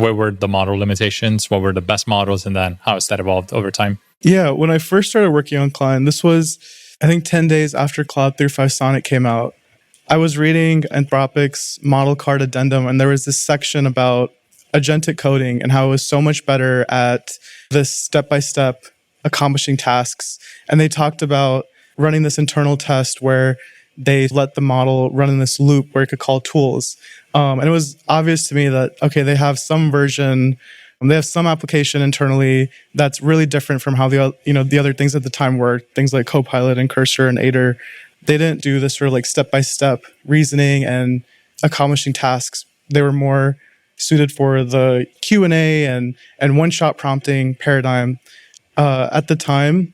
Where were the model limitations? What were the best models? And then how has that evolved over time? Yeah, when I first started working on Klein, this was, I think, 10 days after Claude 3.5 Sonnet came out. I was reading Anthropic's model card addendum, and there was this section about agentic coding and how it was so much better at this step-by-step accomplishing tasks. And they talked about running this internal test where they let the model run in this loop where it could call tools. And it was obvious to me that, okay, they have some version, they have some application internally that's really different from how the other things at the time were, things like Copilot and Cursor and Aider. They didn't do this sort of like step-by-step reasoning and accomplishing tasks. They were more suited for the Q&A and one-shot prompting paradigm. At the time,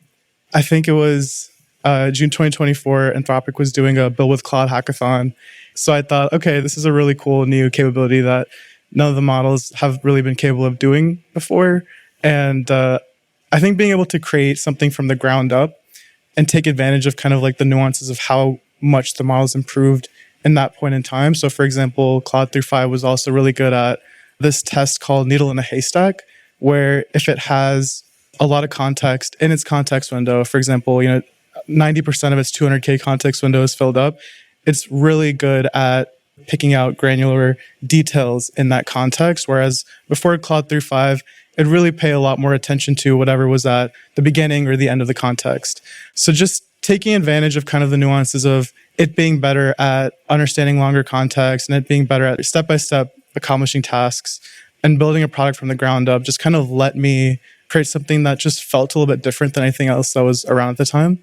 I think it was June 2024, Anthropic was doing a Build with Claude hackathon. So I thought, okay, this is a really cool new capability that none of the models have really been capable of doing before. And I think being able to create something from the ground up and take advantage of kind of like the nuances of how much the models improved in that point in time. So for example, Claude 3.5 was also really good at this test called needle in a haystack, where if it has a lot of context in its context window, for example, 90% of its 200K context window is filled up, it's really good at picking out granular details in that context. Whereas before Claude 3.5, it'd really pay a lot more attention to whatever was at the beginning or the end of the context. So just taking advantage of kind of the nuances of it being better at understanding longer context and it being better at step-by-step accomplishing tasks and building a product from the ground up just kind of let me create something that just felt a little bit different than anything else that was around at the time.